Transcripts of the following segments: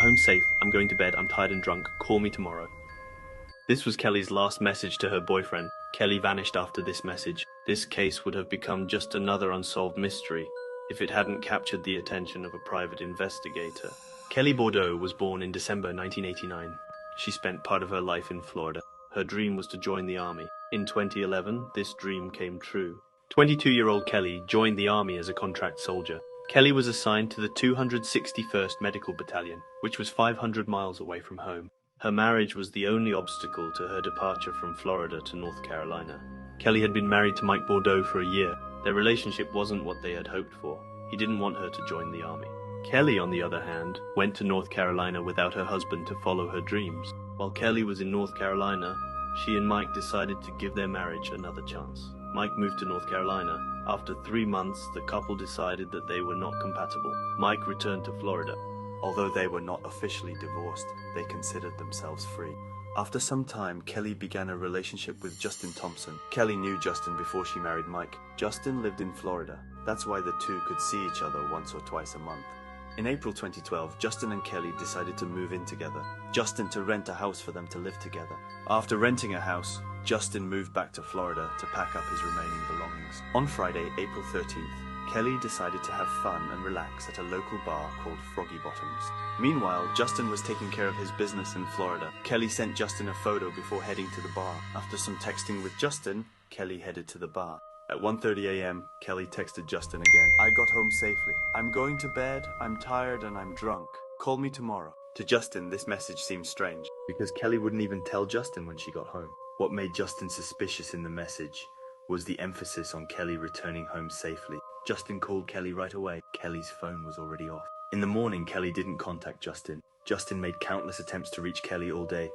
home safe. I'm going to bed. I'm tired and drunk. Call me tomorrow. This was Kelli's last message to her boyfriend. Kelli vanished after this message. This case would have become just another unsolved mystery if it hadn't captured the attention of a private investigator. Kelli Bordeaux was born in December 1989. She spent part of her life in Florida. Her dream was to join the army. In 2011, this dream came true. 22-year-old Kelli joined the army as a contract soldier. Kelli was assigned to the 261st Medical Battalion, which was 500 miles away from home. Her marriage was the only obstacle to her departure from Florida to North Carolina. Kelli had been married to Mike Bordeaux for a year. Their relationship wasn't what they had hoped for. He didn't want her to join the army. Kelli, on the other hand, went to North Carolina without her husband to follow her dreams. While Kelli was in North Carolina, she and Mike decided to give their marriage another chance. Mike moved to North Carolina. After 3 months, the couple decided that they were not compatible. Mike returned to Florida. Although they were not officially divorced, they considered themselves free. After some time, Kelli began a relationship with Justin Thompson. Kelli knew Justin before she married Mike. Justin lived in Florida. That's why the two could see each other once or twice a month. In April 2012, Justin and Kelli decided to move in together. Justin to rent a house for them to live together. After renting a house, Justin moved back to Florida to pack up his remaining belongings. On Friday, April 13th, Kelli decided to have fun and relax at a local bar called Froggy Bottoms. Meanwhile, Justin was taking care of his business in Florida. Kelli sent Justin a photo before heading to the bar. After some texting with Justin, Kelli headed to the bar. At 1:30 a.m., Kelli texted Justin again. "I got home safely. I'm going to bed, I'm tired and I'm drunk. Call me tomorrow." To Justin, this message seemed strange, because Kelli wouldn't even tell Justin when she got home. What made Justin suspicious in the message was the emphasis on Kelli returning home safely. Justin called Kelli right away. Kelli's phone was already off. In the morning, Kelli didn't contact Justin. Justin made countless attempts to reach Kelli all day,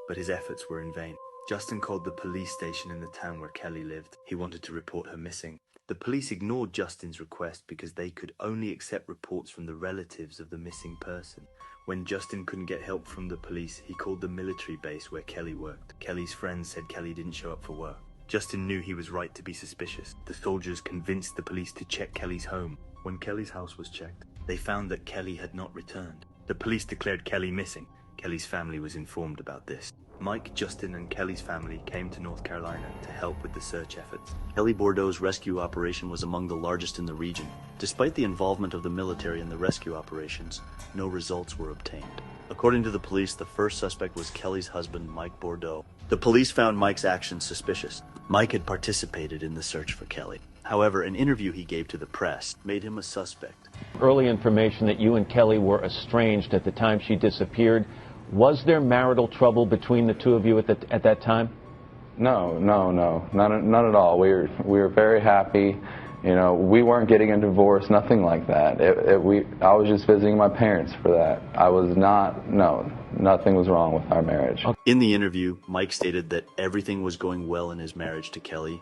but his efforts were in vain. Justin called the police station in the town where Kelli lived. He wanted to report her missing. The police ignored Justin's request because they could only accept reports from the relatives of the missing person. When Justin couldn't get help from the police, he called the military base where Kelli worked. Kelli's friends said Kelli didn't show up for work. Justin knew he was right to be suspicious. The soldiers convinced the police to check Kelli's home. When Kelli's house was checked, they found that Kelli had not returned. The police declared Kelli missing. Kelli's family was informed about this. Mike, Justin, and Kelli's family came to North Carolina to help with the search efforts. Kelli Bordeaux's rescue operation was among the largest in the region. Despite the involvement of the military in the rescue operations, no results were obtained. According to the police, the first suspect was Kelli's husband, Mike Bordeaux. The police found Mike's actions suspicious. Mike had participated in the search for Kelli. However, an interview he gave to the press made him a suspect. Early information that you and Kelli were estranged at the time she disappeared. Was there marital trouble between the two of you at that time? No, not at all. We were very happy. You know, we weren't getting a divorce, nothing like that. I was just visiting my parents for that. Nothing was wrong with our marriage. In the interview, Mike stated that everything was going well in his marriage to Kelli,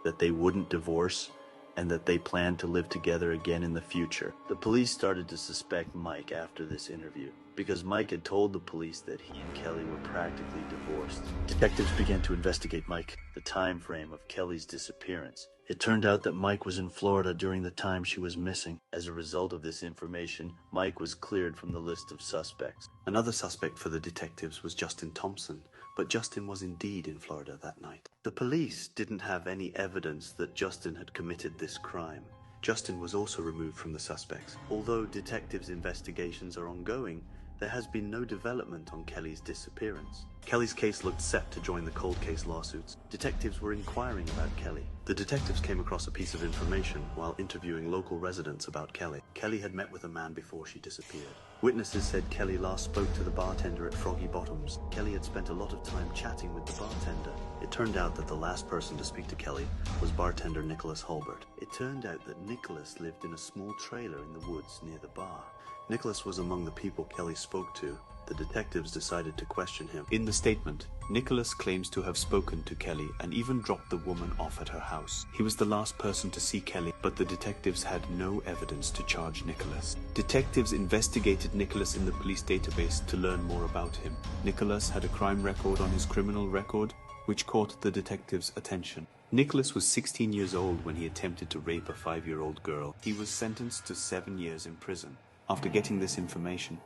that they wouldn't divorce, and that they planned to live together again in the future. The police started to suspect Mike after this interview, because Mike had told the police that he and Kelli were practically divorced. Detectives began to investigate Mike, the time frame of Kelli's disappearance. It turned out that Mike was in Florida during the time she was missing. As a result of this information, Mike was cleared from the list of suspects. Another suspect for the detectives was Justin Thompson, but Justin was indeed in Florida that night. The police didn't have any evidence that Justin had committed this crime. Justin was also removed from the suspects. Although detectives' investigations are ongoing, there has been no development on Kelli's disappearance. Kelli's case looked set to join the cold case lawsuits. Detectives were inquiring about Kelli. The detectives came across a piece of information while interviewing local residents about Kelli. Kelli had met with a man before she disappeared. Witnesses said Kelli last spoke to the bartender at Froggy Bottoms. Kelli had spent a lot of time chatting with the bartender. It turned out that the last person to speak to Kelli was bartender Nick Holbert. It turned out that Nicholas lived in a small trailer in the woods near the bar. Nicholas was among the people Kelli spoke to. The detectives decided to question him. In the statement, Nicholas claims to have spoken to Kelli and even dropped the woman off at her house. He was the last person to see Kelli, but the detectives had no evidence to charge Nicholas. Detectives investigated Nicholas in the police database to learn more about him. Nicholas had a crime record on his criminal record, which caught the detectives' attention. Nicholas was 16 years old when he attempted to rape a 5-year-old girl. He was sentenced to 7 years in prison. After getting this information,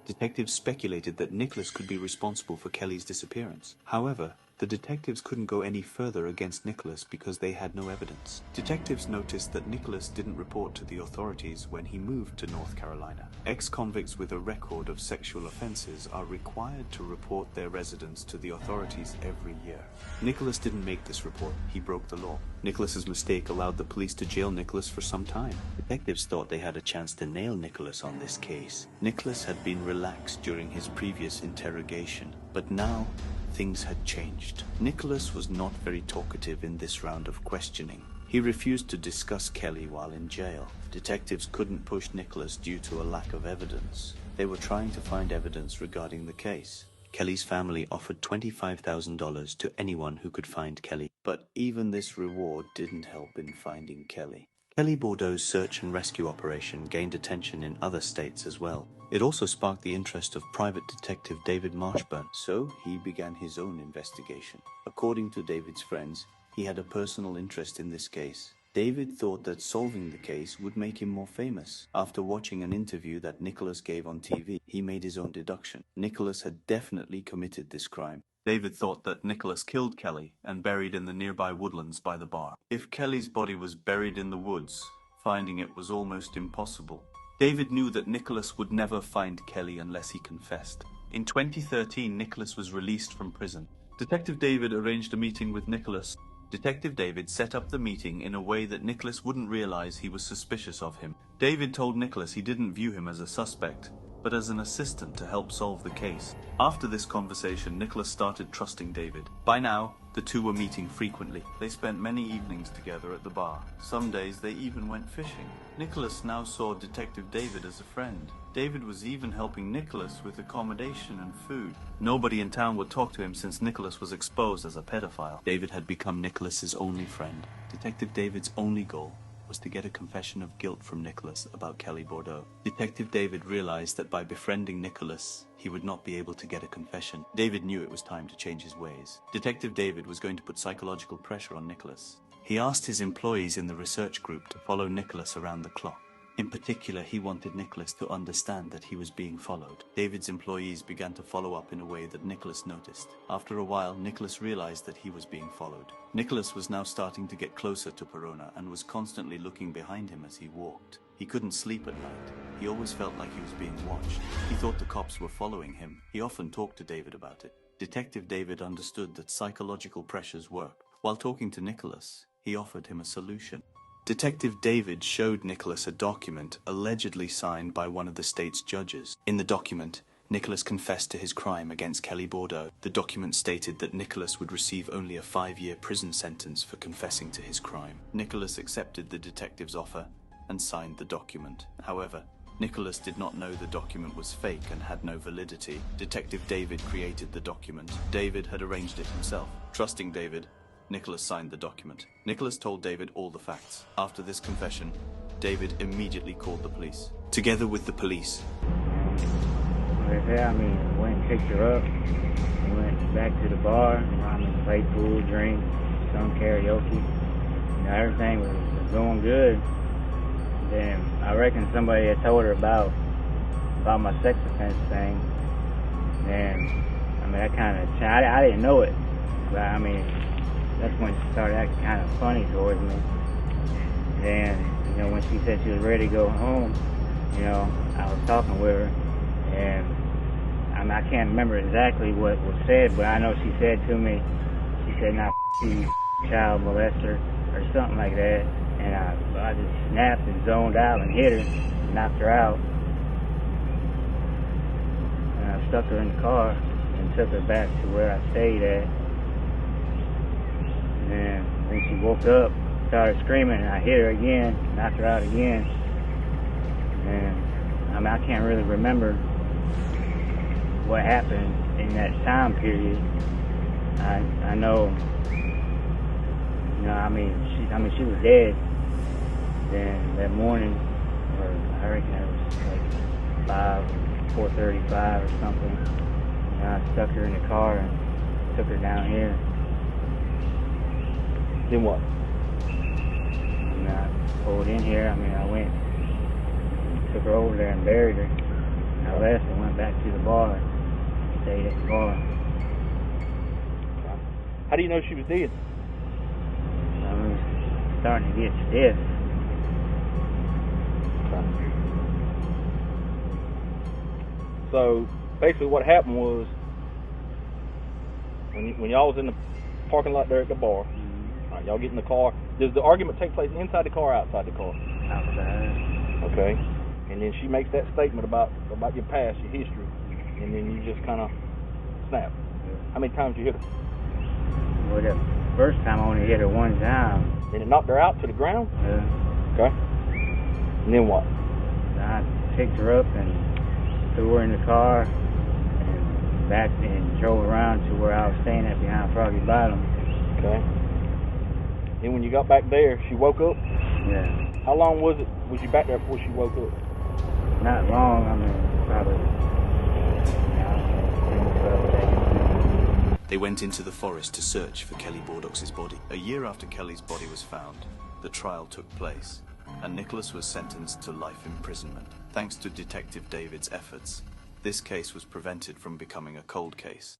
Detectives speculated that Nicholas could be responsible for Kelly's disappearance. However, the detectives couldn't go any further against Nicholas because they had no evidence. Detectives noticed that Nicholas didn't report to the authorities when he moved to North Carolina. Ex-convicts with a record of sexual offenses are required to report their residence to the authorities every year. Nicholas didn't make this report. He broke the law. Nicholas's mistake allowed the police to jail Nicholas for some time. Detectives thought they had a chance to nail Nicholas on this case. Nicholas had been relaxed during his previous interrogation, but now things had changed. Nicholas was not very talkative in this round of questioning. He refused to discuss Kelly while in jail. Detectives couldn't push Nicholas due to a lack of evidence. They were trying to find evidence regarding the case. Kelly's family offered $25,000 to anyone who could find Kelly, but even this reward didn't help in finding Kelly. Kelli Bordeaux's search and rescue operation gained attention in other states as well. It also sparked the interest of private detective David Marshburn, so he began his own investigation. According to David's friends, he had a personal interest in this case. David thought that solving the case would make him more famous. After watching an interview that Nicholas gave on TV, he made his own deduction. Nicholas had definitely committed this crime. David thought that Nicholas killed Kelly and buried in the nearby woodlands by the bar. If Kelly's body was buried in the woods, finding it was almost impossible. David knew that Nicholas would never find Kelly unless he confessed. In 2013, Nicholas was released from prison. Detective David arranged a meeting with Nicholas. Detective David set up the meeting in a way that Nicholas wouldn't realize he was suspicious of him. David told Nicholas he didn't view him as a suspect, but as an assistant to help solve the case. After this conversation, Nicholas started trusting David. By now, the two were meeting frequently. They spent many evenings together at the bar. Some days they even went fishing. Nicholas now saw Detective David as a friend. David was even helping Nicholas with accommodation and food. Nobody in town would talk to him since Nicholas was exposed as a pedophile. David had become Nicholas's only friend. Detective David's only goal was to get a confession of guilt from Nicholas about Kelli Bordeaux. Detective David realized that by befriending Nicholas, he would not be able to get a confession. David knew it was time to change his ways. Detective David was going to put psychological pressure on Nicholas. He asked his employees in the research group to follow Nicholas around the clock. In particular, he wanted Nicholas to understand that he was being followed. David's employees began to follow up in a way that Nicholas noticed. After a while, Nicholas realized that he was being followed. Nicholas was now starting to get closer to Perona and was constantly looking behind him as he walked. He couldn't sleep at night. He always felt like he was being watched. He thought the cops were following him. He often talked to David about it. Detective David understood that psychological pressures worked. While talking to Nicholas, he offered him a solution. Detective David showed Nicholas a document allegedly signed by one of the state's judges. In the document, Nicholas confessed to his crime against Kelli Bordeaux. The document stated that Nicholas would receive only a 5-year prison sentence for confessing to his crime. Nicholas accepted the detective's offer and signed the document. However, Nicholas did not know the document was fake and had no validity. Detective David created the document. David had arranged it himself. Trusting David, Nicholas signed the document. Nicholas told David all the facts. After this confession, David immediately called the police. Together with the police, went and picked her up. We went back to the bar. Played pool, drank, sung karaoke. Everything was going good. Then I reckon somebody had told her about my sex offense thing. And I kind of, I didn't know it, but that's when she started acting kind of funny towards me. Then, when she said she was ready to go home, I was talking with her, and I can't remember exactly what was said, but I know she said to me, she said, "Now you child molester," or something like that. And I just snapped and zoned out and hit her, knocked her out. And I stuck her in the car and took her back to where I stayed at. And when she woke up, started screaming, and I hit her again, knocked her out again. And I can't really remember what happened in that time period. I know, she was dead. Then that morning, or I reckon it was like 4:35 or something, I stuck her in the car and took her down here. Then what? I pulled in here. I went, took her over there and buried her. I left and went back to the bar and stayed at the bar. How do you know she was dead? I was starting to get stiff. So basically what happened was when y'all was in the parking lot there at the bar, all right, y'all get in the car. Does the argument take place inside the car or outside the car? Outside. Okay. And then she makes that statement about your past, your history, and then you just kind of snap. How many times you hit her? Well, the first time I only hit her one time. And it knocked her out to the ground? Okay. And then what? I picked her up and threw her in the car and back and drove around to where I was staying at behind Froggy Bottom. Okay. Then when you got back there, she woke up? Yeah. How long was you back there before she woke up? Not long, I mean, probably 10, 12 seconds. They went into the forest to search for Kelli Bordeaux's body. A year after Kelli's body was found, the trial took place, and Nicholas was sentenced to life imprisonment. Thanks to Detective David's efforts, this case was prevented from becoming a cold case.